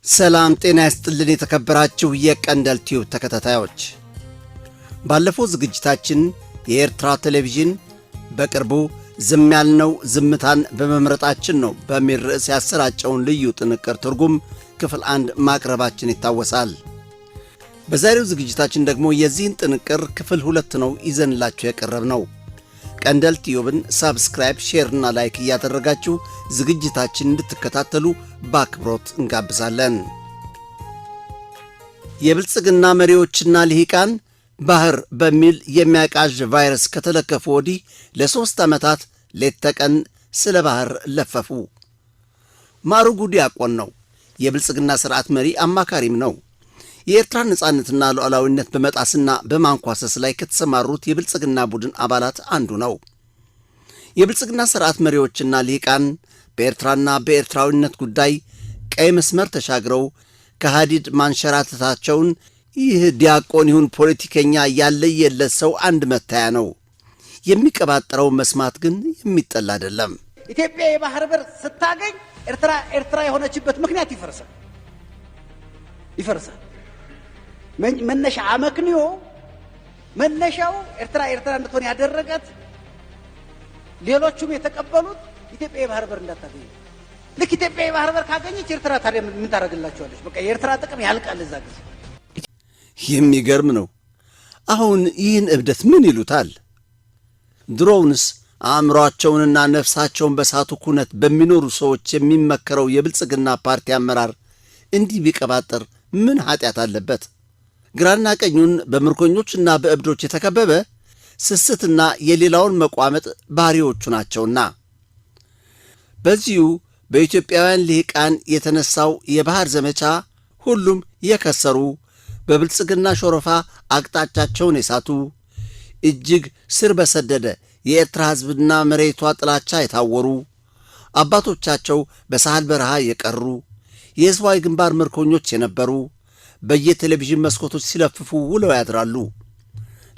ሰላም ጤና ይስጥልን የተከበራችሁ የቀንደል ቲዩብ ተከታታዮች፣ ባለፈው ዝግጅታችን የኤርትራ ቴሌቪዥን በቅርቡ ዝም ያልነው ዝምታን በመምረጣችን ነው በሚል ርዕስ ያሰራጨውን ልዩ ጥንቅር ትርጉም ክፍል 1 ማቅረባችን ይታወሳል። በዛሬው ዝግጅታችን ደግሞ የዚህን ጥንቅር ክፍል 2 ነው ይዘንላችሁ የቀረብነው። ቀንደል ቲዩብን ሰብስክራይብ፣ ሼር እና ላይክ እያደረጋችሁ ዝግጅታችን እንድትከታተሉ በአክብሮት እንጋብዛለን። የብልጽግና መሪዎችና ልሂቃን ባህር በሚል የሚያቃዥ ቫይረስ ከተለከፉ ወዲህ ለ3 ዓመታት ሌት ተቀን ስለ ባህር ለፈፉ። ማሩጉ ዲያቆን ነው። የብልጽግና ሥርዓት መሪ አማካሪም ነው። የኤርትራን ነጻነትና ሉዓላዊነት በመጣስና በማንኳሰስ ላይ ከተሰማሩት የብልጽግና ቡድን አባላት አንዱ ነው። የብልጽግና ሥርዓት መሪዎችና ልሂቃን በኤርትራና በኤርትራዊነት ጉዳይ ቀይ መስመር ተሻግረው ከሃዲድ ማንሸራተታቸውን ይህ ዲያቆን ይሁን ፖለቲከኛ ያለየለት ሰው አንድ መታያ ነው። የሚቀባጠረው መስማት ግን የሚጠላ አይደለም። ኢትዮጵያ የባህር በር ስታገኝ ኤርትራ የሆነችበት ምክንያት ይፈርሳል። መነሻ አመክንዮ መነሻው ኤርትራ እንድትሆን ያደረገት ሌሎቹም የተቀበሉት ኢትዮጵያ የባህር በር እንዳታገኝ። ልክ ኢትዮጵያ የባህር በር ካገኘች ኤርትራ ታዲያ ምን ታደርግላቸዋለች? በቃ የኤርትራ ጥቅም ያልቃል እዛ ጊዜ። የሚገርም ነው። አሁን ይህን እብደት ምን ይሉታል? ድሮውንስ አእምሮአቸውንና ነፍሳቸውን በሳቱ ኩነት በሚኖሩ ሰዎች የሚመከረው የብልጽግና ፓርቲ አመራር እንዲህ ቢቀባጠር ምን ኃጢአት አለበት? ግራና ቀኙን በምርኮኞችና በእብዶች የተከበበ ስስትና የሌላውን መቋመጥ ባህሪዎቹ ናቸውና። በዚሁ በኢትዮጵያውያን ልሂቃን የተነሳው የባህር ዘመቻ ሁሉም የከሰሩ፣ በብልጽግና ሾረፋ አቅጣጫቸውን የሳቱ፣ እጅግ ስር በሰደደ የኤርትራ ሕዝብና መሬቷ ጥላቻ የታወሩ፣ አባቶቻቸው በሳህል በረሃ የቀሩ የሕዝባዊ ግንባር ምርኮኞች የነበሩ በየቴሌቪዥን መስኮቶች ሲለፍፉ ውለው ያድራሉ።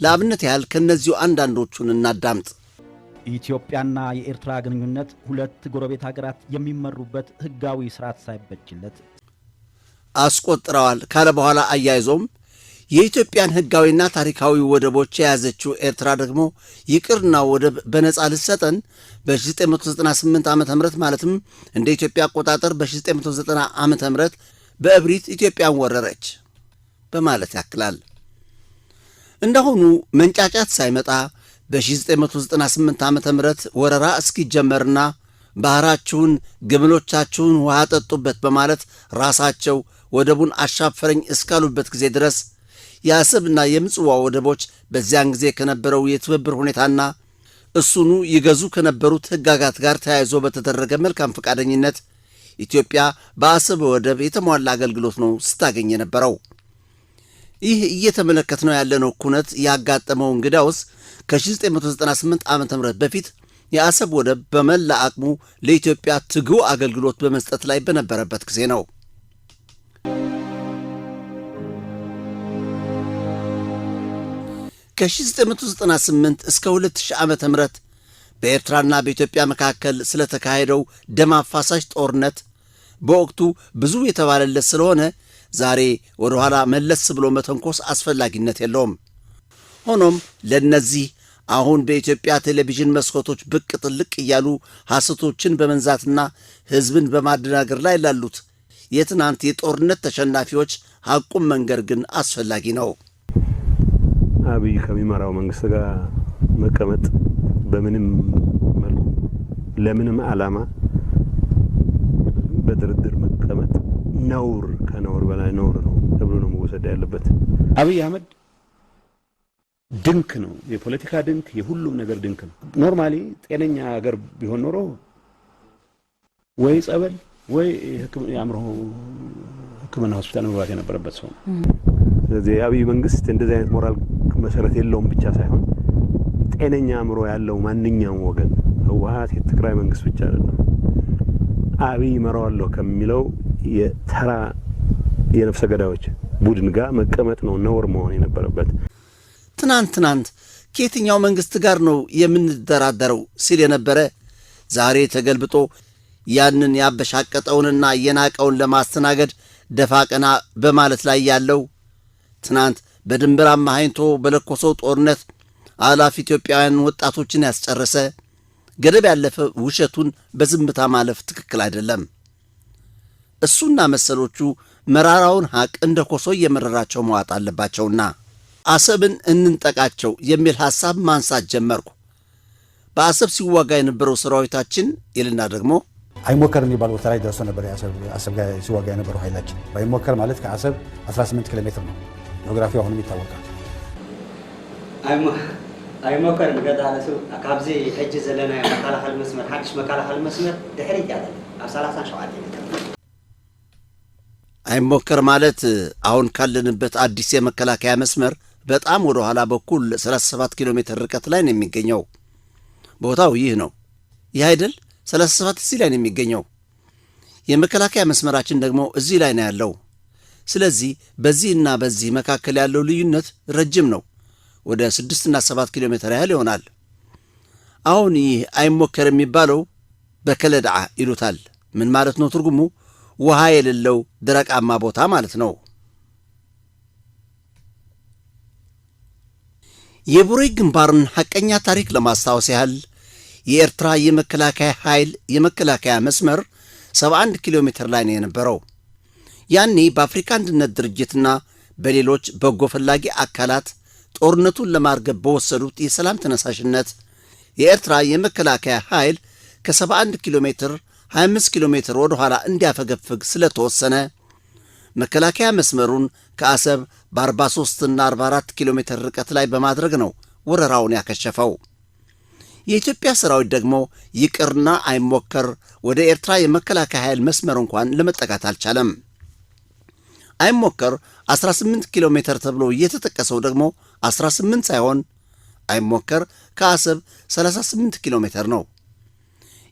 ለአብነት ያህል ከነዚሁ አንዳንዶቹን እናዳምጥ። ኢትዮጵያና የኤርትራ ግንኙነት ሁለት ጎረቤት ሀገራት የሚመሩበት ሕጋዊ ስርዓት ሳይበጅለት አስቆጥረዋል ካለ በኋላ አያይዞም የኢትዮጵያን ሕጋዊና ታሪካዊ ወደቦች የያዘችው ኤርትራ ደግሞ ይቅርና ወደብ በነጻ ልትሰጠን በ1998 ዓ.ም ማለትም እንደ ኢትዮጵያ አቆጣጠር በ1990 ዓ.ም በእብሪት ኢትዮጵያን ወረረች በማለት ያክላል። እንዳሁኑ መንጫጫት ሳይመጣ በ1998 ዓ.ም ወረራ እስኪጀመርና ባህራችሁን ግመሎቻችሁን ውሃ ጠጡበት በማለት ራሳቸው ወደቡን አሻፈረኝ እስካሉበት ጊዜ ድረስ የአሰብና የምጽዋ ወደቦች በዚያን ጊዜ ከነበረው የትብብር ሁኔታና እሱኑ ይገዙ ከነበሩት ሕጋጋት ጋር ተያይዞ በተደረገ መልካም ፈቃደኝነት ኢትዮጵያ በአሰብ ወደብ የተሟላ አገልግሎት ነው ስታገኝ የነበረው። ይህ እየተመለከትነው ያለነው ኩነት ያጋጠመው እንግዳውስ ከ1998 ዓ.ም በፊት የአሰብ ወደብ በመላ አቅሙ ለኢትዮጵያ ትጉህ አገልግሎት በመስጠት ላይ በነበረበት ጊዜ ነው። ከ1998 እስከ 2000 ዓመተ ምህረት በኤርትራና በኢትዮጵያ መካከል ስለተካሄደው ደም አፋሳሽ ጦርነት በወቅቱ ብዙ የተባለለት ስለሆነ ዛሬ ወደ ኋላ መለስ ብሎ መተንኮስ አስፈላጊነት የለውም። ሆኖም ለነዚህ አሁን በኢትዮጵያ ቴሌቪዥን መስኮቶች ብቅ ጥልቅ እያሉ ሐሰቶችን በመንዛትና ሕዝብን በማደናገር ላይ ላሉት የትናንት የጦርነት ተሸናፊዎች ሐቁም መንገር ግን አስፈላጊ ነው። አብይ ከሚመራው መንግስት ጋር መቀመጥ በምንም መልኩ ለምንም ዓላማ በድርድር መቀመጥ ነውር፣ ከነውር በላይ ነውር ነው ተብሎ ነው መወሰድ ያለበት። አብይ አህመድ ድንክ ነው፣ የፖለቲካ ድንክ፣ የሁሉም ነገር ድንክ ነው። ኖርማሊ ጤነኛ ሀገር ቢሆን ኖሮ ወይ ጸበል ወይ የአእምሮ ሕክምና ሆስፒታል መግባት የነበረበት ሰው ነው። ስለዚህ የአብይ መንግስት እንደዚህ አይነት ሞራል መሰረት የለውም ብቻ ሳይሆን ጤነኛ አእምሮ ያለው ማንኛውም ወገን ህወሓት የትግራይ መንግስት ብቻ አይደለም፣ አብይ መራዋለሁ ከሚለው የተራ የነፍሰ ገዳዮች ቡድን ጋር መቀመጥ ነው ነውር መሆን የነበረበት። ትናንት ከየትኛው መንግስት ጋር ነው የምንደራደረው ሲል የነበረ ዛሬ ተገልብጦ ያንን ያበሻቀጠውንና የናቀውን ለማስተናገድ ደፋ ቀና በማለት ላይ ያለው ትናንት በድንበር አማሃኝቶ በለኮሰው ጦርነት አላፍ ኢትዮጵያውያን ወጣቶችን ያስጨረሰ ገደብ ያለፈ ውሸቱን በዝምታ ማለፍ ትክክል አይደለም። እሱና መሰሎቹ መራራውን ሐቅ እንደ ኮሶ እየመረራቸው መዋጥ አለባቸውና አሰብን እንንጠቃቸው የሚል ሐሳብ ማንሳት ጀመርኩ። በአሰብ ሲዋጋ የነበረው ሰራዊታችን ይልና ደግሞ አይሞከር የሚባል ቦታ ላይ ደርሶ ነበር። አሰብ ጋር ሲዋጋ የነበረው ኃይላችን አይሞከር ማለት ከአሰብ 18 ኪሎ ሜትር ነው። ጂኦግራፊው አሁንም ይታወቃል። አይሞከር ንገዳለሱ ካብዚ ሕጂ ዘለና መከላኸሊ መስመር ሓድሽ መከላኸሊ መስመር ድሕሪት ያለ ኣብ 37 ሜትር አይሞከር ማለት አሁን ካለንበት አዲስ የመከላከያ መስመር በጣም ወደ ኋላ በኩል 37 ኪሎ ሜትር ርቀት ላይ ነው የሚገኘው። ቦታው ይህ ነው። ይህ አይደል 37 እዚህ ላይ ነው የሚገኘው። የመከላከያ መስመራችን ደግሞ እዚህ ላይ ነው ያለው። ስለዚህ በዚህና በዚህ መካከል ያለው ልዩነት ረጅም ነው። ወደ 6 እና 7 ኪሎ ሜትር ያህል ይሆናል። አሁን ይህ አይሞከር የሚባለው በከለድዓ ይሉታል። ምን ማለት ነው ትርጉሙ? ውሃ የሌለው ደረቃማ ቦታ ማለት ነው። የቡሬ ግንባርን ሐቀኛ ታሪክ ለማስታወስ ያህል የኤርትራ የመከላከያ ኃይል የመከላከያ መስመር 71 ኪሎ ሜትር ላይ ነው የነበረው። ያኔ በአፍሪካ አንድነት ድርጅትና በሌሎች በጎ ፈላጊ አካላት ጦርነቱን ለማርገብ በወሰዱት የሰላም ተነሳሽነት የኤርትራ የመከላከያ ኃይል ከ71 ኪሎ ሜትር 25 ኪሎ ሜትር ወደ ኋላ እንዲያፈገፍግ ስለተወሰነ መከላከያ መስመሩን ከአሰብ በ43 እና 44 ኪሎ ሜትር ርቀት ላይ በማድረግ ነው ወረራውን ያከሸፈው። የኢትዮጵያ ሰራዊት ደግሞ ይቅርና አይሞከር ወደ ኤርትራ የመከላከያ ኃይል መስመር እንኳን ለመጠጋት አልቻለም። አይሞከር 18 ኪሎ ሜትር ተብሎ እየተጠቀሰው ደግሞ 18 ሳይሆን አይሞከር ከአሰብ 38 ኪሎ ሜትር ነው።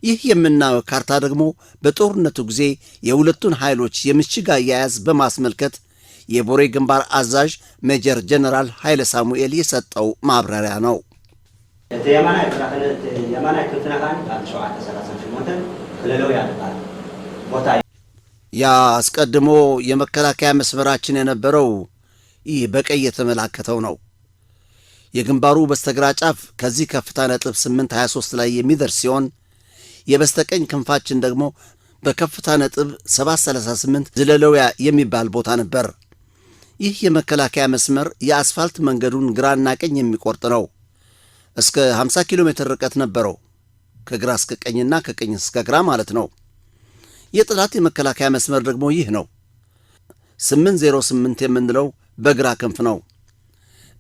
ይህ የምናየው ካርታ ደግሞ በጦርነቱ ጊዜ የሁለቱን ኃይሎች የምሽግ አያያዝ በማስመልከት የቡሬ ግንባር አዛዥ ሜጀር ጀነራል ኃይለ ሳሙኤል የሰጠው ማብራሪያ ነው። ያ አስቀድሞ የመከላከያ መስመራችን የነበረው ይህ በቀይ የተመላከተው ነው። የግንባሩ በስተግራ ጫፍ ከዚህ ከፍታ ነጥብ 823 ላይ የሚደርስ ሲሆን የበስተቀኝ ክንፋችን ደግሞ በከፍታ ነጥብ 738 ዝለለውያ የሚባል ቦታ ነበር። ይህ የመከላከያ መስመር የአስፋልት መንገዱን ግራና ቀኝ የሚቆርጥ ነው። እስከ 50 ኪሎ ሜትር ርቀት ነበረው፣ ከግራ እስከ ቀኝና ከቀኝ እስከ ግራ ማለት ነው። የጠላት የመከላከያ መስመር ደግሞ ይህ ነው። 808 የምንለው በግራ ክንፍ ነው።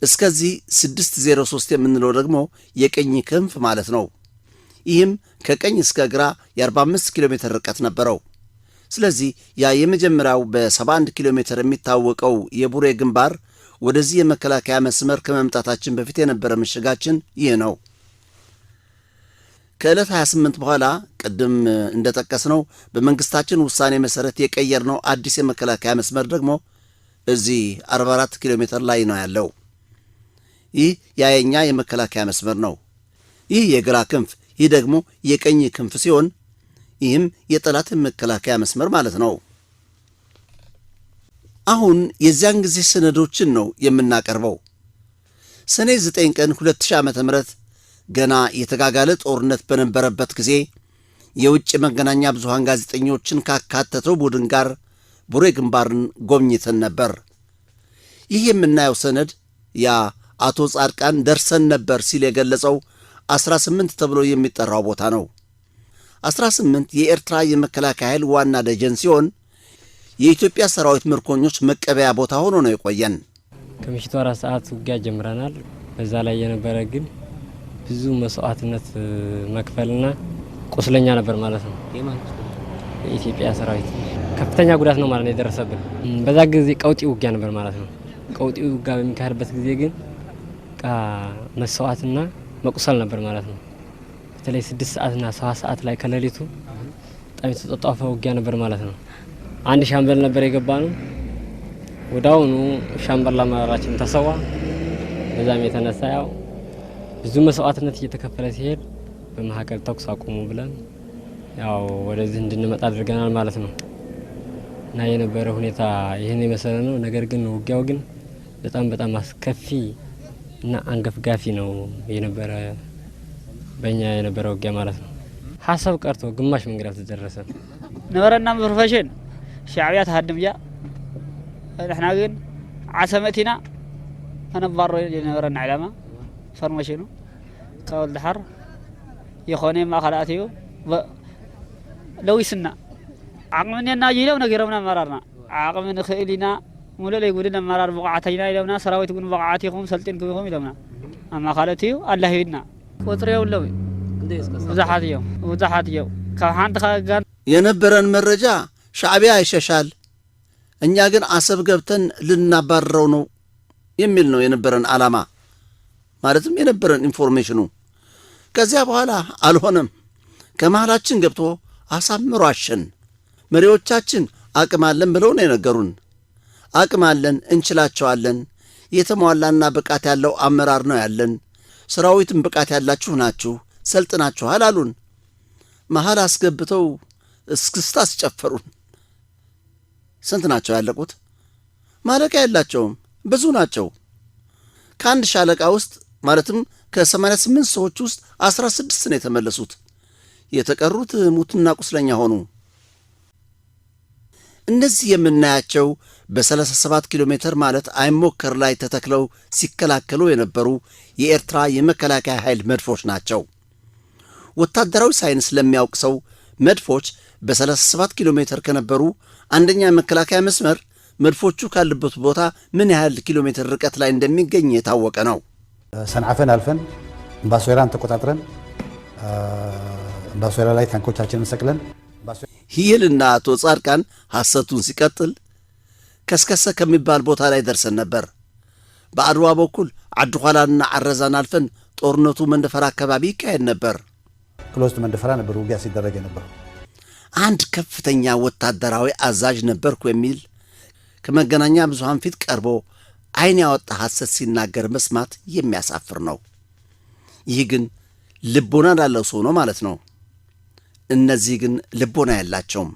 እስከዚህ 603 የምንለው ደግሞ የቀኝ ክንፍ ማለት ነው። ይህም ከቀኝ እስከ ግራ የ45 ኪሎ ሜትር ርቀት ነበረው። ስለዚህ ያ የመጀመሪያው በ71 ኪሎ ሜትር የሚታወቀው የቡሬ ግንባር ወደዚህ የመከላከያ መስመር ከመምጣታችን በፊት የነበረ ምሽጋችን ይህ ነው። ከዕለት 28 በኋላ ቅድም እንደጠቀስነው በመንግስታችን ውሳኔ መሰረት የቀየርነው አዲስ የመከላከያ መስመር ደግሞ እዚህ 44 ኪሎ ሜትር ላይ ነው ያለው። ይህ የኛ የመከላከያ መስመር ነው። ይህ የግራ ክንፍ፣ ይህ ደግሞ የቀኝ ክንፍ ሲሆን ይህም የጠላት መከላከያ መስመር ማለት ነው። አሁን የዚያን ጊዜ ሰነዶችን ነው የምናቀርበው። ሰኔ 9 ቀን 2000 ዓ.ም ገና የተጋጋለ ጦርነት በነበረበት ጊዜ የውጭ መገናኛ ብዙሃን ጋዜጠኞችን ካካተተው ቡድን ጋር ቡሬ ግንባርን ጎብኝተን ነበር። ይህ የምናየው ሰነድ ያ አቶ ጻድቃን ደርሰን ነበር ሲል የገለጸው 18 ተብሎ የሚጠራው ቦታ ነው። 18 የኤርትራ የመከላከያ ኃይል ዋና ደጀን ሲሆን የኢትዮጵያ ሰራዊት ምርኮኞች መቀበያ ቦታ ሆኖ ነው የቆየን። ከምሽቱ 4 ሰዓት ውጊያ ጀምረናል። በዛ ላይ የነበረ ግን ብዙ መስዋዕትነት መክፈልና ቁስለኛ ነበር ማለት ነው። የኢትዮጵያ ሰራዊት ከፍተኛ ጉዳት ነው ማለት ነው የደረሰብን። በዛ ጊዜ ቀውጢ ውጊያ ነበር ማለት ነው። ቀውጢ ውጊያ በሚካሄድበት ጊዜ ግን መስዋዕትና መቁሰል ነበር ማለት ነው። በተለይ 6 ሰዓትና 7 ሰዓት ላይ ከሌሊቱ በጣም የተጧጧፈ ውጊያ ነበር ማለት ነው። አንድ ሻምበል ነበር የገባ ነው። ወዳውኑ ሻምበል አመራራችን ተሰዋ። በዛም የተነሳ ያው ብዙ መስዋዕትነት እየተከፈለ ሲሄድ በመሀከል ተኩስ አቁሙ ብለን ያው ወደዚህ እንድንመጣ አድርገናል ማለት ነው። እና የነበረ ሁኔታ ይህን የመሰለ ነው። ነገር ግን ውጊያው ግን በጣም አስከፊ እና አንገፍጋፊ ነው የነበረ በእኛ የነበረ ውጊያ ማለት ነው። ሀሳብ ቀርቶ ግማሽ መንገድ አልተደረሰም። ነበረና ፕሮፌሽን ሻዕቢያ ተሃድም ያ نحن ግን عسمتنا نبارو የነበረና ዓላማ ፎርሜሽኑ ካወል ዳሕር የኾነ ማእኸላትዩ ለዊስና ዓቅምና ይለው ነገርና መራርና ዓቅም ንኽእሊና ሙሉ ላይ ጉድና መራር ብቃዓተይና ይለውና ሰራዊት ግን ብቃዓቲኩም ሰልጥንኩም ይኹም ይለውና አማኻለትዩ አላህ ይድና ቁጥሬው ለው ብዙሓትዮ ካብ ሓንቲ ካጋን የነበረን መረጃ ሻዕቢያ ይሸሻል፣ እኛ ግን አሰብ ገብተን ልናባረረው ነው የሚል ነው የነበረን ዓላማ፣ ማለትም የነበረን ኢንፎርሜሽኑ። ከዚያ በኋላ አልሆነም። ከመሃላችን ገብቶ አሳምሮ አሸን። መሪዎቻችን አቅም አለን ብለው ነው የነገሩን። አቅም አለን፣ እንችላቸዋለን፣ የተሟላና ብቃት ያለው አመራር ነው ያለን፣ ሰራዊትም ብቃት ያላችሁ ናችሁ፣ ሰልጥናችኋል አሉን። መሃል አስገብተው እስክስታ አስጨፈሩን። ስንት ናቸው ያለቁት? ማለቂያ የላቸውም፣ ብዙ ናቸው። ከአንድ ሻለቃ ውስጥ ማለትም ከ88 ሰዎች ውስጥ 16 ነው የተመለሱት። የተቀሩት ሙትና ቁስለኛ ሆኑ። እነዚህ የምናያቸው በ37 ኪሎ ሜትር ማለት አይሞከር ላይ ተተክለው ሲከላከሉ የነበሩ የኤርትራ የመከላከያ ኃይል መድፎች ናቸው። ወታደራዊ ሳይንስ ለሚያውቅ ሰው መድፎች በ37 ኪሎ ሜትር ከነበሩ አንደኛ የመከላከያ መስመር መድፎቹ ካለበት ቦታ ምን ያህል ኪሎ ሜትር ርቀት ላይ እንደሚገኝ የታወቀ ነው። ሰንዓፈን አልፈን እምባሶይራን ተቆጣጥረን እምባሶይራ ላይ ታንኮቻችንን ሰቅለን ሂልና አቶ ጻድቃን ሐሰቱን ሲቀጥል ከስከሰ ከሚባል ቦታ ላይ ደርሰን ነበር። በአድዋ በኩል አድኋላና አረዛን አልፈን ጦርነቱ መንደፈራ አካባቢ ይካሄድ ነበር። ክሎስት መንደፈራ ነበር ውጊያ ሲደረግ የነበረው። አንድ ከፍተኛ ወታደራዊ አዛዥ ነበርኩ የሚል ከመገናኛ ብዙሃን ፊት ቀርቦ ዓይን ያወጣ ሐሰት ሲናገር መስማት የሚያሳፍር ነው። ይህ ግን ልቦና ላለው ሰው ነው ማለት ነው። እነዚህ ግን ልቦና ያላቸውም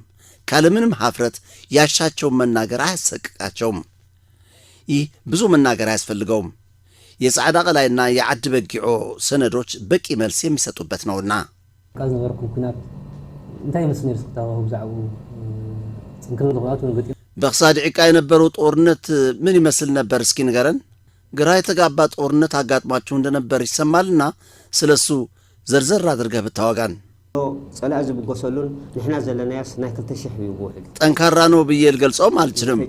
ካለምንም ሀፍረት ያሻቸውን መናገር አያሰቅቃቸውም። ይህ ብዙ መናገር አያስፈልገውም። የጻዕዳ ቀላይና የዓዲ በጊዖ ሰነዶች በቂ መልስ የሚሰጡበት ነውና ቃል ነበርኩም ኩናት እንታይ መስል ነርስ ክታው ብዛዕቡ ጽንክር ልغات ወንገጥ በክሳድ ዕቃ የነበረው ጦርነት ምን ይመስል ነበር? እስኪ ንገረን። ግራ የተጋባ ጦርነት አጋጥሟችሁ እንደነበር ይሰማልና ስለሱ ዘርዘር አድርገህ ብታወጋን። ጸላእ ዝብጎሰሉን ንሕና ዘለናያስ ናይ 2000 ይውሕድ ጠንካራ ነው ብዬ ልገልጸውም አልችልም።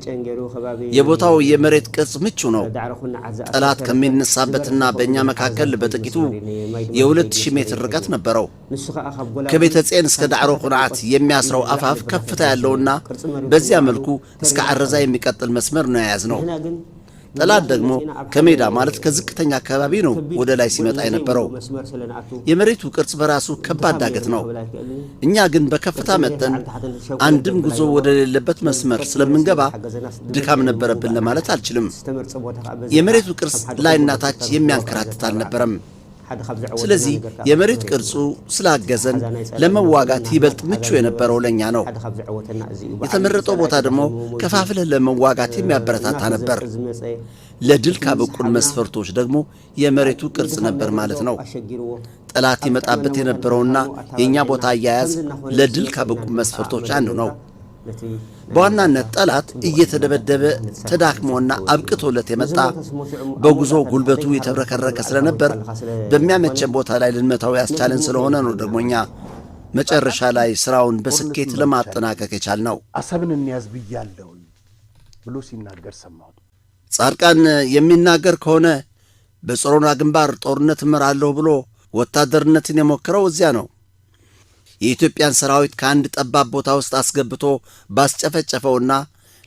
የቦታው የመሬት ቅርጽ ምቹ ነው። ጠላት ከሚነሳበትና በእኛ መካከል በጥቂቱ የ2000 ሜትር ርቀት ነበረው። ከቤተ ጼን እስከ ዳዕሮ ቁንዓት የሚያስረው አፋፍ ከፍታ ያለውና በዚያ መልኩ እስከ አረዛ የሚቀጥል መስመር ነው የያዝነው። ጠላት ደግሞ ከሜዳ ማለት ከዝቅተኛ አካባቢ ነው ወደ ላይ ሲመጣ የነበረው። የመሬቱ ቅርጽ በራሱ ከባድ ዳገት ነው። እኛ ግን በከፍታ መጠን አንድም ጉዞ ወደ ሌለበት መስመር ስለምንገባ ድካም ነበረብን ለማለት አልችልም። የመሬቱ ቅርጽ ላይና ታች የሚያንከራትት አልነበረም። ስለዚህ የመሬት ቅርጹ ስላገዘን ለመዋጋት ይበልጥ ምቹ የነበረው ለኛ ነው። የተመረጠው ቦታ ደግሞ ከፋፍለህ ለመዋጋት የሚያበረታታ ነበር። ለድል ካበቁን መስፈርቶች ደግሞ የመሬቱ ቅርጽ ነበር ማለት ነው። ጠላት ይመጣበት የነበረውና የኛ ቦታ አያያዝ ለድል ካበቁን መስፈርቶች አንዱ ነው። በዋናነት ጠላት እየተደበደበ ተዳክሞና አብቅቶለት የመጣ በጉዞ ጉልበቱ የተብረከረከ ስለነበር በሚያመቸን ቦታ ላይ ልንመታው ያስቻለን ስለሆነ ነው ደግሞኛ መጨረሻ ላይ ስራውን በስኬት ለማጠናቀቅ የቻልነው። አሰብን እንያዝ ብያለሁ ብሎ ሲናገር ሰማሁ። ጻድቃን የሚናገር ከሆነ በጾሮና ግንባር ጦርነት እመራለሁ ብሎ ወታደርነትን የሞከረው እዚያ ነው። የኢትዮጵያን ሰራዊት ከአንድ ጠባብ ቦታ ውስጥ አስገብቶ ባስጨፈጨፈውና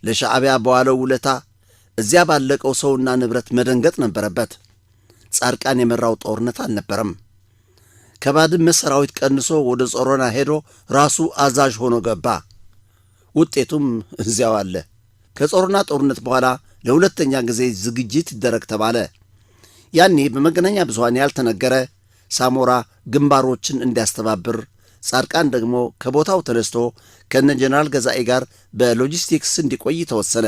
ለሻዕቢያ በዋለው ውለታ እዚያ ባለቀው ሰውና ንብረት መደንገጥ ነበረበት። ጻድቃን የመራው ጦርነት አልነበረም። ከባድመ ሰራዊት ቀንሶ ወደ ጾሮና ሄዶ ራሱ አዛዥ ሆኖ ገባ። ውጤቱም እዚያው አለ። ከጾሮና ጦርነት በኋላ ለሁለተኛ ጊዜ ዝግጅት ይደረግ ተባለ። ያኔ በመገናኛ ብዙሃን ያልተነገረ ሳሞራ ግንባሮችን እንዲያስተባብር ጻድቃን ደግሞ ከቦታው ተነስቶ ከነ ጀነራል ገዛኢ ጋር በሎጂስቲክስ እንዲቆይ ተወሰነ።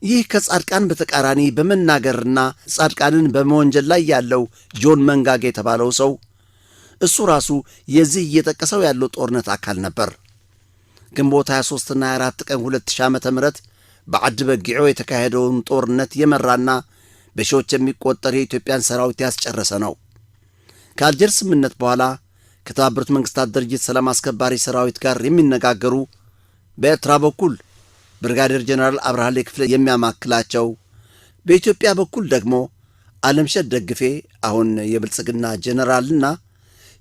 ይህ ከጻድቃን በተቃራኒ በመናገርና ጻድቃንን በመወንጀል ላይ ያለው ጆን መንጋግ የተባለው ሰው እሱ ራሱ የዚህ እየጠቀሰው ያለው ጦርነት አካል ነበር። ግንቦት 23ና 24 ቀን 2000 ዓ.ም በዓዲ በጊዖ የተካሄደውን ጦርነት የመራና በሺዎች የሚቆጠር የኢትዮጵያን ሰራዊት ያስጨረሰ ነው። ከአልጀር ስምምነት በኋላ ከተባበሩት መንግስታት ድርጅት ሰላም አስከባሪ ሰራዊት ጋር የሚነጋገሩ በኤርትራ በኩል ብርጋዴር ጀነራል አብርሃሌ ክፍለ የሚያማክላቸው፣ በኢትዮጵያ በኩል ደግሞ ዓለምሸት ደግፌ አሁን የብልጽግና ጀነራልና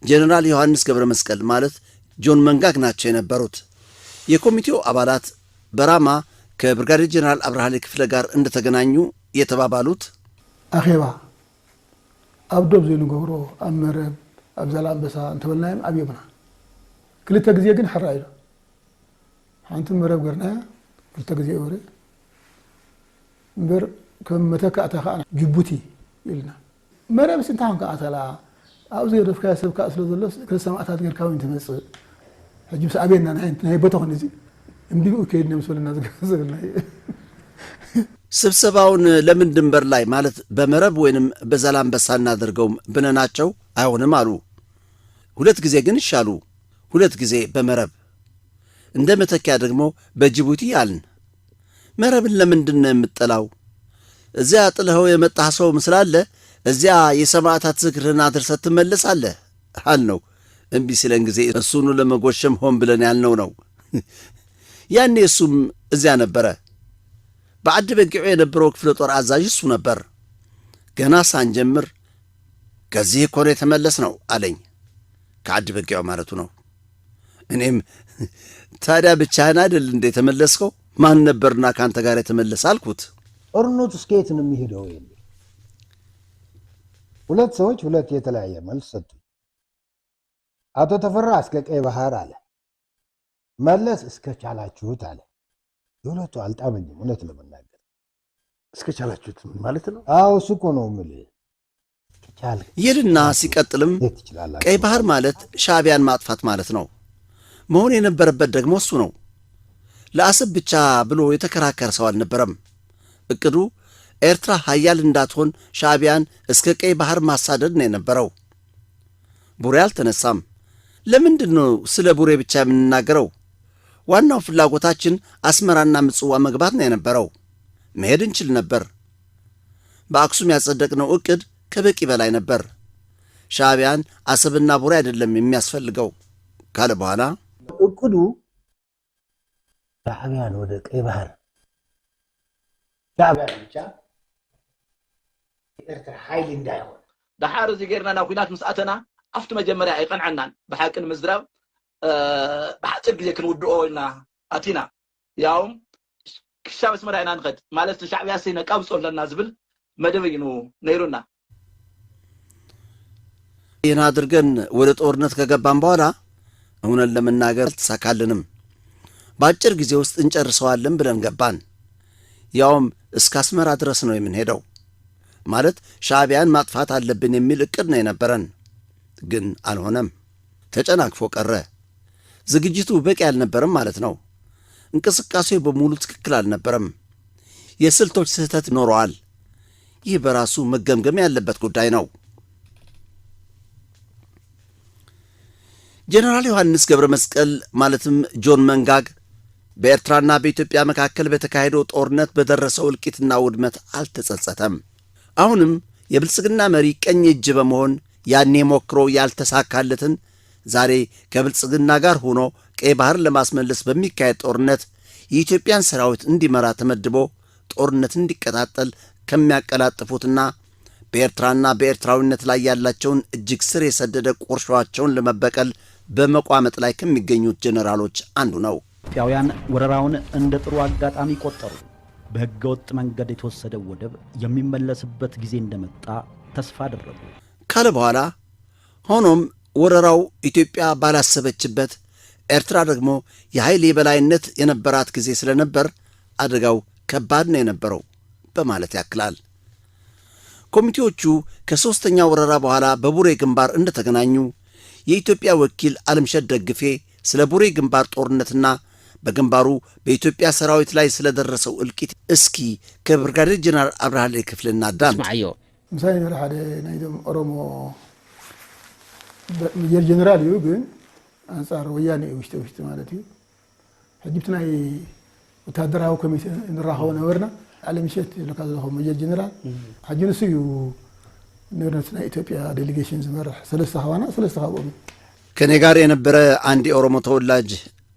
ጀነራል ዮሐንስ ገብረ መስቀል ማለት ጆን መንጋግ ናቸው የነበሩት። የኮሚቴው አባላት በራማ ከብርጋዴር ጀነራል አብርሃሌ ክፍለ ጋር እንደተገናኙ የተባባሉት አኼባ አብዶብ ዘይንገብሮ ኣብ መረብ ኣብ ዛላምበሳ እንተበልናዮም ኣብዮምና ክልተ ግዜ ግን ሕራ ኢሉ ሓንቲ መረብ ገርናያ ክልተ ግዜ ወረ እምበር ከም መተካእታ ከዓ ጅቡቲ ኢልና መረብ ስንታን ከኣተላ ኣብዚ ረፍካ ሰብካ ስለ ዘሎ ክልተ ሰማዕታት ጌርካ ወይ ትመፅእ ሕጂ ምስ ኣቤና ናይ ቦታ ኾን እዚ እምቢኡ ከይድና ምስበለና ዝገዝብና ስብሰባውን ለምን ድንበር ላይ ማለት በመረብ ወይንም በዛላምበሳ እናደርገውም ብነናቸው አይሆንም አሉ። ሁለት ጊዜ ግን ይሻሉ፣ ሁለት ጊዜ በመረብ እንደ መተኪያ ደግሞ በጅቡቲ አልን። መረብን ለምንድን ነው የምትጠላው? እዚያ ጥለኸው የመጣህ ሰው ምስላለ እዚያ የሰማዕታት ዝክርህን አድርሰህ ትመለሳለህ አልነው። እምቢ ሲለን ጊዜ እሱኑ ለመጎሸም ሆን ብለን ያልነው ነው። ያኔ እሱም እዚያ ነበረ። በዓዲ በጊዖ የነበረው ክፍለ ጦር አዛዥ እሱ ነበር። ገና ሳንጀምር ከዚህ እኮ ነው የተመለስ ነው አለኝ። ከዓዲ በጊዖ ማለቱ ነው። እኔም ታዲያ ብቻህን አይደል እንደ የተመለስከው? ማን ነበርና ካንተ ጋር የተመለሰ አልኩት። ጦርነቱ እስከየት ነው የሚሄደው? ሁለት ሰዎች ሁለት የተለያየ መልስ ሰጡ። አቶ ተፈራ እስከ ቀይ ባህር አለ፣ መለስ እስከ ቻላችሁት አለ። የሁለቱ አልጣመኝም እውነት ለመናገር። እስከ ቻላችሁት ማለት ነው? አዎ እሱ እኮ ነው የምልህ። ይልና ሲቀጥልም ቀይ ባህር ማለት ሻዕቢያን ማጥፋት ማለት ነው። መሆን የነበረበት ደግሞ እሱ ነው። ለአሰብ ብቻ ብሎ የተከራከረ ሰው አልነበረም። እቅዱ ኤርትራ ኃያል እንዳትሆን ሻዕቢያን እስከ ቀይ ባህር ማሳደድ ነው የነበረው። ቡሬ አልተነሳም። ለምንድን ነው ስለ ቡሬ ብቻ የምንናገረው? ዋናው ፍላጎታችን አስመራና ምጽዋ መግባት ነው የነበረው። መሄድ እንችል ነበር። በአክሱም ያጸደቅነው እቅድ ከበቂ በላይ ነበር። ሻዕቢያን አሰብና ቡሬ አይደለም የሚያስፈልገው ካለ በኋላ እቅዱ ሻዕቢያን ወደ ቀይ ባህር ሻዕቢያን ብቻ ኤርትራ ኃይል እንዳይሆን دحار زي غيرنا ناكوينات مسأتنا أفت مجمرة أيقن عنان بحاكن مزراب بحاجة زي كنودو إلنا أتينا يوم كشاب اسمه رأينا نقد مالست الشعب ياسين كابس ولا نازبل مدبينو نيرونا ينادرجن ولد أورنت كجبان بارا هنا لما ناقر تساكلنم باجر جزء وست إنجر سوالم بلن جبان يوم اسكاسمر أدرسنا من هيدو ማለት ሻዕቢያን ማጥፋት አለብን የሚል እቅድ ነው የነበረን። ግን አልሆነም፣ ተጨናቅፎ ቀረ። ዝግጅቱ በቂ አልነበረም ማለት ነው። እንቅስቃሴው በሙሉ ትክክል አልነበረም። የስልቶች ስህተት ኖረዋል። ይህ በራሱ መገምገም ያለበት ጉዳይ ነው። ጀነራል ዮሐንስ ገብረ መስቀል ማለትም ጆን መንጋግ በኤርትራና በኢትዮጵያ መካከል በተካሄደው ጦርነት በደረሰው እልቂትና ውድመት አልተጸጸተም። አሁንም የብልጽግና መሪ ቀኝ እጅ በመሆን ያኔ ሞክሮ ያልተሳካለትን ዛሬ ከብልጽግና ጋር ሆኖ ቀይ ባህር ለማስመለስ በሚካሄድ ጦርነት የኢትዮጵያን ሰራዊት እንዲመራ ተመድቦ ጦርነት እንዲቀጣጠል ከሚያቀላጥፉትና በኤርትራና በኤርትራዊነት ላይ ያላቸውን እጅግ ስር የሰደደ ቁርሾአቸውን ለመበቀል በመቋመጥ ላይ ከሚገኙት ጀነራሎች አንዱ ነው። ኢትዮጵያውያን ወረራውን እንደ ጥሩ አጋጣሚ ቆጠሩ። በሕገ ወጥ መንገድ የተወሰደው ወደብ የሚመለስበት ጊዜ እንደመጣ ተስፋ አደረጉ ካለ በኋላ ሆኖም ወረራው ኢትዮጵያ ባላሰበችበት ኤርትራ ደግሞ የኃይል የበላይነት የነበራት ጊዜ ስለነበር አደጋው ከባድ ነው የነበረው በማለት ያክላል። ኮሚቴዎቹ ከሦስተኛ ወረራ በኋላ በቡሬ ግንባር እንደተገናኙ የኢትዮጵያ ወኪል አለምሸት ደግፌ ስለ ቡሬ ግንባር ጦርነትና በግንባሩ በኢትዮጵያ ሰራዊት ላይ ስለደረሰው እልቂት እስኪ ከብርጋዴር ጀነራል አብርሃ ክፍል እናዳምጥ። ምሳሌ ሓደ ናይቶም ኦሮሞ ሜጀር ጀነራል እዩ ግን አንጻር ወያኔ ውሽጥ ማለት እዩ ሕጅብቲ ናይ ወታደራዊ ኮሚቴ ንራኸቦ ነበርና አለምሸት ለካ ዘለኹ ሜጀር ጀነራል ሕጂ ንሱ እዩ ንብረትና ኢትዮጵያ ዴሌጌሽን ዝመርሕ ሰለስተ ኸባና ሰለስተ ኸብኦም ከኔ ጋር የነበረ አንድ የኦሮሞ ተወላጅ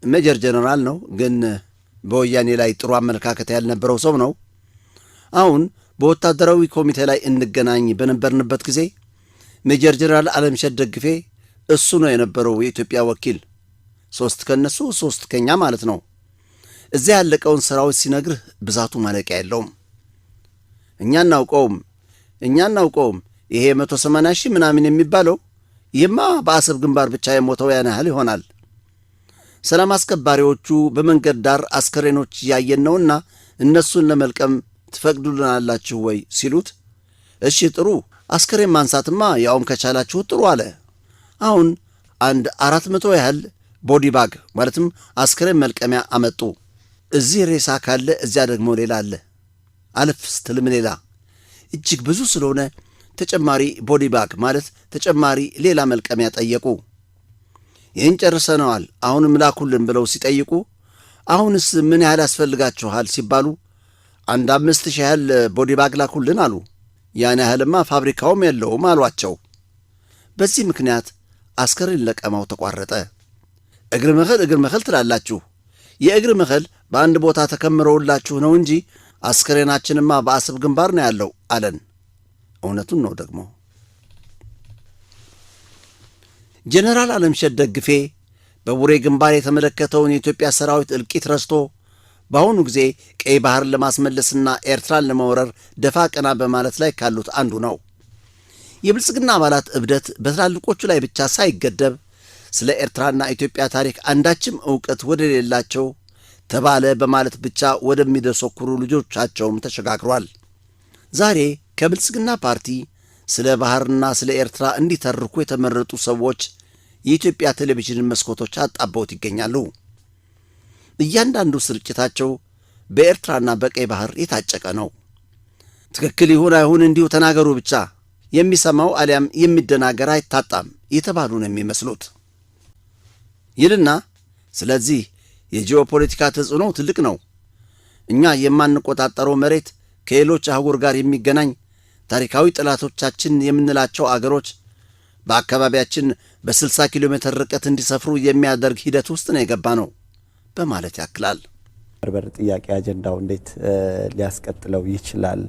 ሜጀር ጀነራል ነው፣ ግን በወያኔ ላይ ጥሩ አመለካከት ያልነበረው ሰው ነው። አሁን በወታደራዊ ኮሚቴ ላይ እንገናኝ በነበርንበት ጊዜ ሜጀር ጀነራል አለምሸት ደግፌ እሱ ነው የነበረው የኢትዮጵያ ወኪል። 3 ከነሱ 3 ከኛ ማለት ነው። እዚያ ያለቀውን ሰራዊት ሲነግርህ ብዛቱ ማለቂያ የለውም። እኛ እናውቀውም ይሄ 180 ሺህ ምናምን የሚባለው ይህማ በአሰብ ግንባር ብቻ የሞተው ያን ያህል ይሆናል። ሰላም አስከባሪዎቹ በመንገድ ዳር አስከሬኖች እያየን ነውና እነሱን ለመልቀም ትፈቅዱልናላችሁ ወይ ሲሉት፣ እሺ ጥሩ አስከሬን ማንሳትማ ያውም ከቻላችሁ ጥሩ አለ። አሁን አንድ 400 ያህል ቦዲ ባግ ማለትም አስከሬን መልቀሚያ አመጡ። እዚህ ሬሳ ካለ እዚያ ደግሞ ሌላ አለ፣ አለፍ ስትልም ሌላ። እጅግ ብዙ ስለሆነ ተጨማሪ ቦዲ ባግ ማለት ተጨማሪ ሌላ መልቀሚያ ጠየቁ። ይህን ጨርሰነዋል አሁንም ላኩልን ብለው ሲጠይቁ፣ አሁንስ ምን ያህል ያስፈልጋችኋል ሲባሉ 5,000 ያህል ቦዲ ባግ ላኩልን አሉ። ያን ያህልማ ፋብሪካውም የለውም አሏቸው። በዚህ ምክንያት አስከሬን ለቀማው ተቋረጠ። እግር መኸል ትላላችሁ። የእግር መኸል በአንድ ቦታ ተከምረውላችሁ ነው እንጂ አስከሬናችንማ በአሰብ ግንባር ነው ያለው አለን። እውነቱን ነው ደግሞ። ጀነራል አለምሸት ደግፌ በቡሬ ግንባር የተመለከተውን የኢትዮጵያ ሰራዊት እልቂት ረስቶ በአሁኑ ጊዜ ቀይ ባህርን ለማስመለስና ኤርትራን ለመውረር ደፋ ቀና በማለት ላይ ካሉት አንዱ ነው። የብልጽግና አባላት እብደት በትላልቆቹ ላይ ብቻ ሳይገደብ ስለ ኤርትራና ኢትዮጵያ ታሪክ አንዳችም ዕውቀት ወደሌላቸው ተባለ በማለት ብቻ ወደሚደሰኩሩ ልጆቻቸውም ተሸጋግሯል። ዛሬ ከብልጽግና ፓርቲ ስለ ባህርና ስለ ኤርትራ እንዲተርኩ የተመረጡ ሰዎች የኢትዮጵያ ቴሌቪዥን መስኮቶች አጣበውት ይገኛሉ። እያንዳንዱ ስርጭታቸው በኤርትራና በቀይ ባህር የታጨቀ ነው። ትክክል ይሁን አይሁን እንዲሁ ተናገሩ ብቻ፣ የሚሰማው አሊያም የሚደናገር አይታጣም የተባሉ ነው የሚመስሉት ይልና ስለዚህ የጂኦፖለቲካ ተጽዕኖ ትልቅ ነው። እኛ የማንቆጣጠረው መሬት ከሌሎች አህጉር ጋር የሚገናኝ ታሪካዊ ጠላቶቻችን የምንላቸው አገሮች በአካባቢያችን በ60 ኪሎ ሜትር ርቀት እንዲሰፍሩ የሚያደርግ ሂደት ውስጥ ነው የገባ ነው በማለት ያክላል። በርበር ጥያቄ አጀንዳው እንዴት ሊያስቀጥለው ይችላል?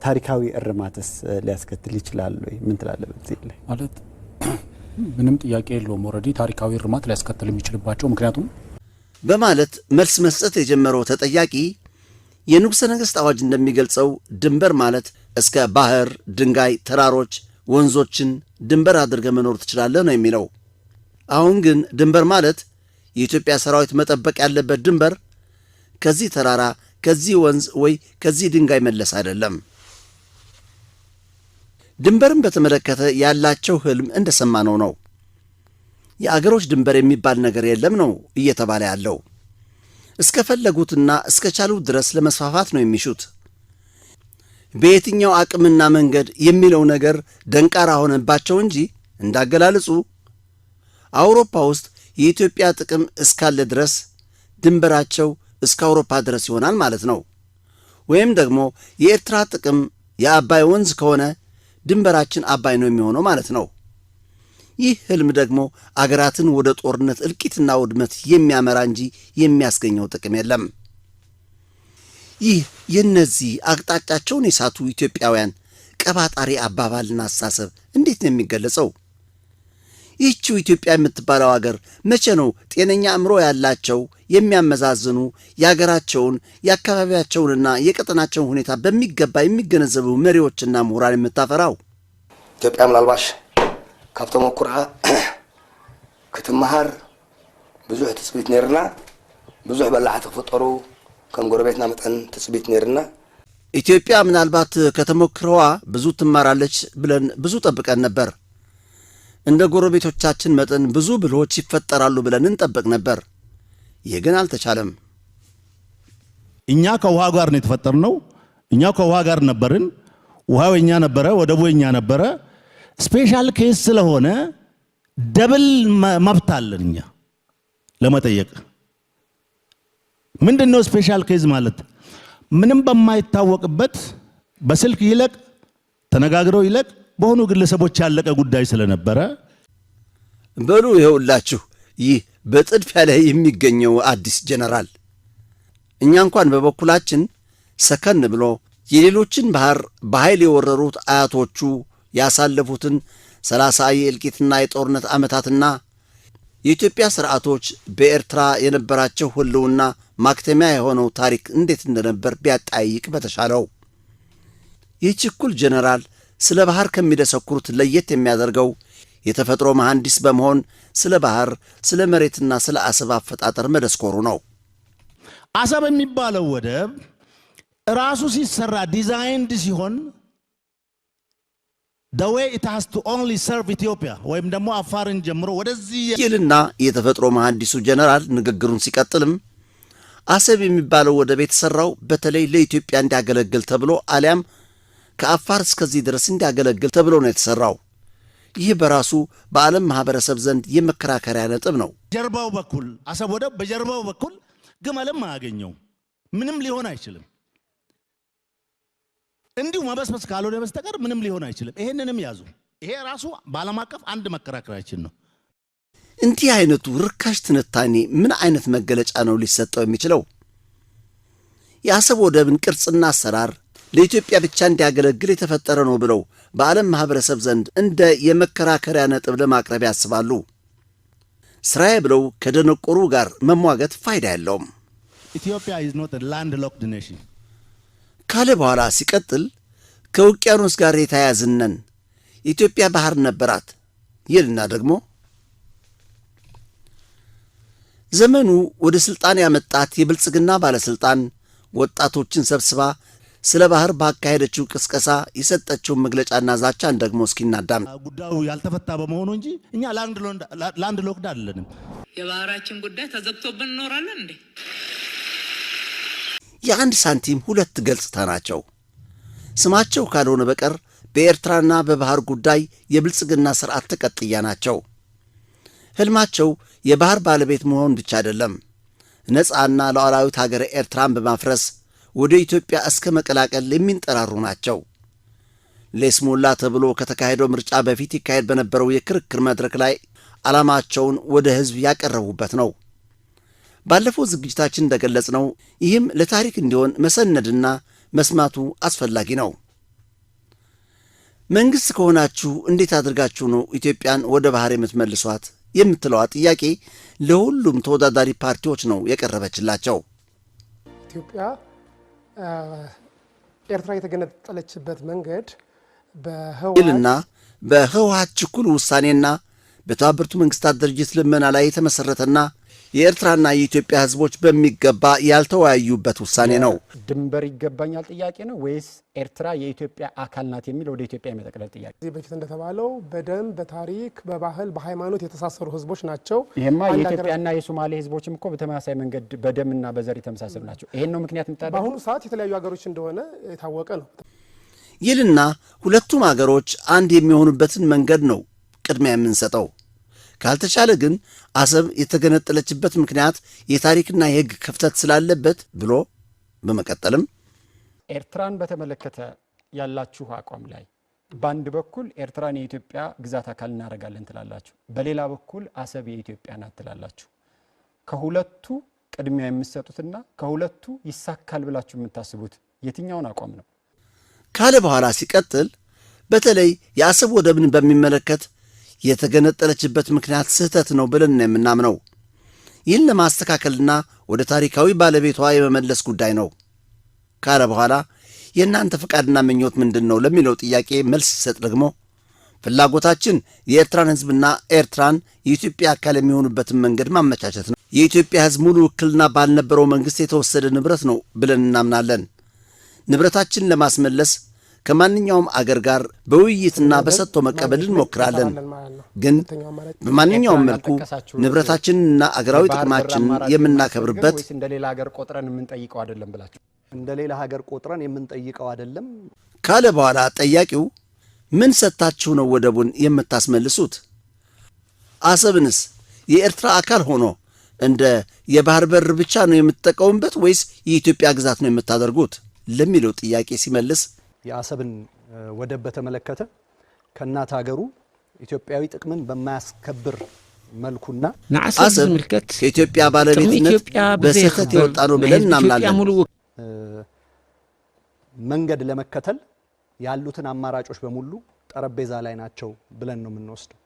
ታሪካዊ እርማትስ ሊያስከትል ይችላል ወይ? ምን ትላለህ በዚህ ላይ? ማለት ምንም ጥያቄ የለውም። ኦልሬዲ ታሪካዊ እርማት ሊያስከትል የሚችልባቸው ምክንያቱም በማለት መልስ መስጠት የጀመረው ተጠያቂ የንጉሠ ነገሥት አዋጅ እንደሚገልጸው ድንበር ማለት እስከ ባህር፣ ድንጋይ፣ ተራሮች፣ ወንዞችን ድንበር አድርገ መኖር ትችላለህ ነው የሚለው። አሁን ግን ድንበር ማለት የኢትዮጵያ ሰራዊት መጠበቅ ያለበት ድንበር ከዚህ ተራራ፣ ከዚህ ወንዝ ወይ ከዚህ ድንጋይ መለስ አይደለም። ድንበርን በተመለከተ ያላቸው ህልም እንደሰማነው ነው። የአገሮች ድንበር የሚባል ነገር የለም ነው እየተባለ ያለው። እስከፈለጉትና እስከቻሉት ድረስ ለመስፋፋት ነው የሚሹት። በየትኛው አቅምና መንገድ የሚለው ነገር ደንቃራ ሆነባቸው እንጂ እንዳገላለጹ አውሮፓ ውስጥ የኢትዮጵያ ጥቅም እስካለ ድረስ ድንበራቸው እስከ አውሮፓ ድረስ ይሆናል ማለት ነው። ወይም ደግሞ የኤርትራ ጥቅም የአባይ ወንዝ ከሆነ ድንበራችን አባይ ነው የሚሆነው ማለት ነው። ይህ ህልም ደግሞ አገራትን ወደ ጦርነት እልቂትና ውድመት የሚያመራ እንጂ የሚያስገኘው ጥቅም የለም። ይህ የነዚህ አቅጣጫቸውን የሳቱ ኢትዮጵያውያን ቀባጣሪ አባባልና አሳሰብ እንዴት ነው የሚገለጸው? ይህችው ኢትዮጵያ የምትባለው አገር መቼ ነው ጤነኛ አእምሮ ያላቸው የሚያመዛዝኑ የአገራቸውን የአካባቢያቸውንና የቀጠናቸውን ሁኔታ በሚገባ የሚገነዘቡ መሪዎችና ምሁራን የምታፈራው? ኢትዮጵያ ምናልባሽ ካብቶም ኩርዓ ክትመሃር ብዙሕ ትፅቢት ነርና ብዙሕ በላዕቲ ክፍጠሩ ከም ጎረቤትና መጠን ትፅቢት ነርና ኢትዮጵያ ምናልባት ከተሞክረዋ ብዙ ትማራለች ብለን ብዙ ጠብቀን ነበር። እንደ ጎረቤቶቻችን መጠን ብዙ ብልሆች ይፈጠራሉ ብለን እንጠብቅ ነበር። ይህ ግን አልተቻለም። እኛ ከውሃ ጋር ነው የተፈጠርነው። እኛ ከውሃ ጋር ነበርን። ውሃው የኛ ነበረ፣ ወደቡ የኛ ነበረ። ስፔሻል ኬስ ስለሆነ ደብል መብት አለን እኛ ለመጠየቅ። ምንድነው ስፔሻል ኬዝ ማለት? ምንም በማይታወቅበት በስልክ ይለቅ ተነጋግረው ይለቅ በሆኑ ግለሰቦች ያለቀ ጉዳይ ስለነበረ በሉ ይኸውላችሁ ይህ በጥድፊያ ላይ የሚገኘው አዲስ ጀነራል እኛ እንኳን በበኩላችን ሰከን ብሎ የሌሎችን ባህር በኃይል የወረሩት አያቶቹ ያሳለፉትን 30 የእልቂትና የጦርነት ዓመታትና የኢትዮጵያ ስርዓቶች በኤርትራ የነበራቸው ሁሉና ማክተሚያ የሆነው ታሪክ እንዴት እንደነበር ቢያጣይቅ በተሻለው። ይህ ችኩል ጀነራል ስለ ባህር ከሚደሰኩሩት ለየት የሚያደርገው የተፈጥሮ መሐንዲስ በመሆን ስለ ባህር፣ ስለ መሬትና ስለ አሰብ አፈጣጠር መደስኮሩ ነው። አሰብ የሚባለው ወደብ ራሱ ሲሰራ ዲዛይንድ ሲሆን the way it has to only serve Ethiopia ወይም ደግሞ አፋርን ጀምሮ ወደዚህ ይልና የተፈጥሮ መሐንዲሱ ጀነራል ንግግሩን ሲቀጥልም አሰብ የሚባለው ወደብ የተሰራው በተለይ ለኢትዮጵያ እንዲያገለግል ተብሎ አሊያም ከአፋር እስከዚህ ድረስ እንዲያገለግል ተብሎ ነው የተሰራው። ይህ በራሱ በዓለም ማህበረሰብ ዘንድ የመከራከሪያ ነጥብ ነው። ጀርባው በኩል አሰብ ወደብ በጀርባው በኩል ግመልም አያገኘው ምንም ሊሆን አይችልም። እንዲሁ መበስበስ ካልሆነ በስተቀር ምንም ሊሆን አይችልም። ይሄንንም ያዙ። ይሄ ራሱ በዓለም አቀፍ አንድ መከራከሪያችን ነው። እንዲህ አይነቱ ርካሽ ትንታኔ ምን አይነት መገለጫ ነው ሊሰጠው የሚችለው? የአሰብ ወደብን ቅርጽና አሰራር ለኢትዮጵያ ብቻ እንዲያገለግል የተፈጠረ ነው ብለው በዓለም ማህበረሰብ ዘንድ እንደ የመከራከሪያ ነጥብ ለማቅረብ ያስባሉ። ስራዬ ብለው ከደነቆሩ ጋር መሟገት ፋይዳ የለውም። ኢትዮጵያ is not a landlocked nation ካለ በኋላ ሲቀጥል ከውቅያኖስ ጋር የተያያዝነን ኢትዮጵያ ባህር ነበራት ይልና ደግሞ ዘመኑ ወደ ስልጣን ያመጣት የብልጽግና ባለስልጣን ወጣቶችን ሰብስባ ስለ ባህር ባካሄደችው ቅስቀሳ የሰጠችው መግለጫና ዛቻን ደግሞ እስኪናዳም ጉዳዩ ያልተፈታ በመሆኑ እንጂ እኛ ላንድ ሎክድ አይደለንም። የባህራችን ጉዳይ ተዘግቶብን እንኖራለን እንዴ? የአንድ ሳንቲም ሁለት ገጽታ ናቸው። ስማቸው ካልሆነ በቀር በኤርትራና በባህር ጉዳይ የብልጽግና ስርዓት ተቀጥያ ናቸው። ህልማቸው የባህር ባለቤት መሆን ብቻ አይደለም፣ ነፃና ሉዓላዊት ሀገር ኤርትራን በማፍረስ ወደ ኢትዮጵያ እስከ መቀላቀል የሚንጠራሩ ናቸው። ለስሙላ ተብሎ ከተካሄደው ምርጫ በፊት ይካሄድ በነበረው የክርክር መድረክ ላይ ዓላማቸውን ወደ ህዝብ ያቀረቡበት ነው። ባለፈው ዝግጅታችን እንደገለጽነው ይህም ለታሪክ እንዲሆን መሰነድና መስማቱ አስፈላጊ ነው። መንግስት ከሆናችሁ እንዴት አድርጋችሁ ነው ኢትዮጵያን ወደ ባህር የምትመልሷት የምትለዋ ጥያቄ ለሁሉም ተወዳዳሪ ፓርቲዎች ነው የቀረበችላቸው። ኢትዮጵያ ኤርትራ የተገነጠለችበት መንገድ በህዋልና በህወሓት ችኩል ውሳኔና በተባበሩት መንግስታት ድርጅት ልመና ላይ የተመሰረተና የኤርትራና የኢትዮጵያ ህዝቦች በሚገባ ያልተወያዩበት ውሳኔ ነው። ድንበር ይገባኛል ጥያቄ ነው ወይስ ኤርትራ የኢትዮጵያ አካል ናት የሚል ወደ ኢትዮጵያ የመጠቅለል ጥያቄ? እዚህ በፊት እንደተባለው በደም በታሪክ በባህል በሃይማኖት የተሳሰሩ ህዝቦች ናቸው። ይሄማ የኢትዮጵያና የሶማሌ ህዝቦችም እኮ በተመሳሳይ መንገድ በደምና በዘር የተመሳሰሉ ናቸው። ይሄን ነው ምክንያት እንታደርግ በአሁኑ ሰዓት የተለያዩ ሀገሮች እንደሆነ የታወቀ ነው። ይልና ሁለቱም ሀገሮች አንድ የሚሆኑበትን መንገድ ነው ቅድሚያ የምንሰጠው። ካልተቻለ ግን አሰብ የተገነጠለችበት ምክንያት የታሪክና የህግ ክፍተት ስላለበት ብሎ በመቀጠልም ኤርትራን በተመለከተ ያላችሁ አቋም ላይ በአንድ በኩል ኤርትራን የኢትዮጵያ ግዛት አካል እናደርጋለን ትላላችሁ፣ በሌላ በኩል አሰብ የኢትዮጵያ ናት ትላላችሁ። ከሁለቱ ቅድሚያ የምትሰጡትና ከሁለቱ ይሳካል ብላችሁ የምታስቡት የትኛውን አቋም ነው? ካለ በኋላ ሲቀጥል በተለይ የአሰብ ወደብን በሚመለከት የተገነጠለችበት ምክንያት ስህተት ነው ብለን የምናምነው። ይህን ለማስተካከልና ወደ ታሪካዊ ባለቤቷ የመመለስ ጉዳይ ነው ካለ በኋላ የእናንተ ፈቃድና ምኞት ምንድን ነው ለሚለው ጥያቄ መልስ ሲሰጥ ደግሞ ፍላጎታችን የኤርትራን ህዝብና ኤርትራን የኢትዮጵያ አካል የሚሆኑበትን መንገድ ማመቻቸት ነው። የኢትዮጵያ ህዝብ ሙሉ ውክልና ባልነበረው መንግስት የተወሰደ ንብረት ነው ብለን እናምናለን። ንብረታችን ለማስመለስ ከማንኛውም አገር ጋር በውይይትና በሰጥቶ መቀበል እንሞክራለን። ግን በማንኛውም መልኩ ንብረታችንና አገራዊ ጥቅማችንን የምናከብርበት እንደ ሌላ ሀገር ቆጥረን የምንጠይቀው አይደለም ብላችሁ እንደ ሌላ ሀገር ቆጥረን የምንጠይቀው አይደለም ካለ በኋላ ጠያቂው ምን ሰጣችሁ ነው ወደቡን የምታስመልሱት? አሰብንስ የኤርትራ አካል ሆኖ እንደ የባህር በር ብቻ ነው የምትጠቀሙበት ወይስ የኢትዮጵያ ግዛት ነው የምታደርጉት ለሚለው ጥያቄ ሲመልስ የአሰብን ወደብ በተመለከተ ከናት ሀገሩ ኢትዮጵያዊ ጥቅምን በማያስከብር መልኩና አሰብ ከኢትዮጵያ ባለቤትነት በስህተት የወጣ ነው ብለን እናምናለን። መንገድ ለመከተል ያሉትን አማራጮች በሙሉ ጠረጴዛ ላይ ናቸው ብለን ነው የምንወስደው።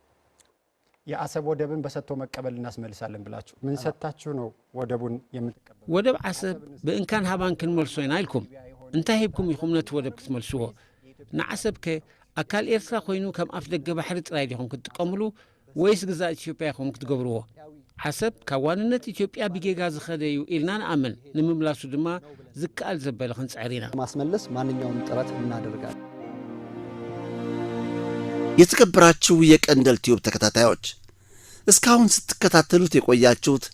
የአሰብ ወደብን በሰጥቶ መቀበል እናስመልሳለን ብላችሁ ምን ሰጣችሁ ነው ወደቡን የምትቀበሉ? ወደብ አሰብ በእንካን ሃባን ክንመልሶ ይናልኩም እንታይ ሄብኩም ይኹም ነቲ ወደብ ክትመልስዎ ንዓሰብ ከ ኣካል ኤርትራ ኮይኑ ከም ኣፍ ደገ ባሕሪ ጥራይ ዲኹም ክትጥቀምሉ ወይስ ግዛእ ኢትዮጵያ ይኹም ክትገብርዎ? ዓሰብ ካብ ዋንነት ኢትዮጵያ ብጌጋ ዝኸደ እዩ ኢልና ንኣምን፣ ንምምላሱ ድማ ዝከኣል ዘበለ ክንፅዕር ኢና። ማስመለስ ማንኛውም ጥረት እናደርጋለን። የተከበራችሁ የቀንደል ቲዩብ ተከታታዮች እስካሁን ስትከታተሉት የቆያችሁት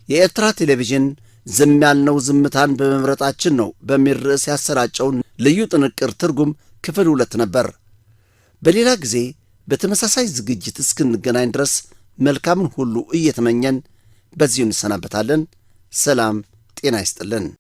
የኤርትራ ቴሌቪዥን ዝም ያልነው ዝምታን በመምረጣችን ነው በሚል ርዕስ ያሰራጨውን ልዩ ጥንቅር ትርጉም ክፍል 2 ነበር። በሌላ ጊዜ በተመሳሳይ ዝግጅት እስክንገናኝ ድረስ መልካምን ሁሉ እየተመኘን በዚሁ እንሰናበታለን። ሰላም ጤና ይስጥልን።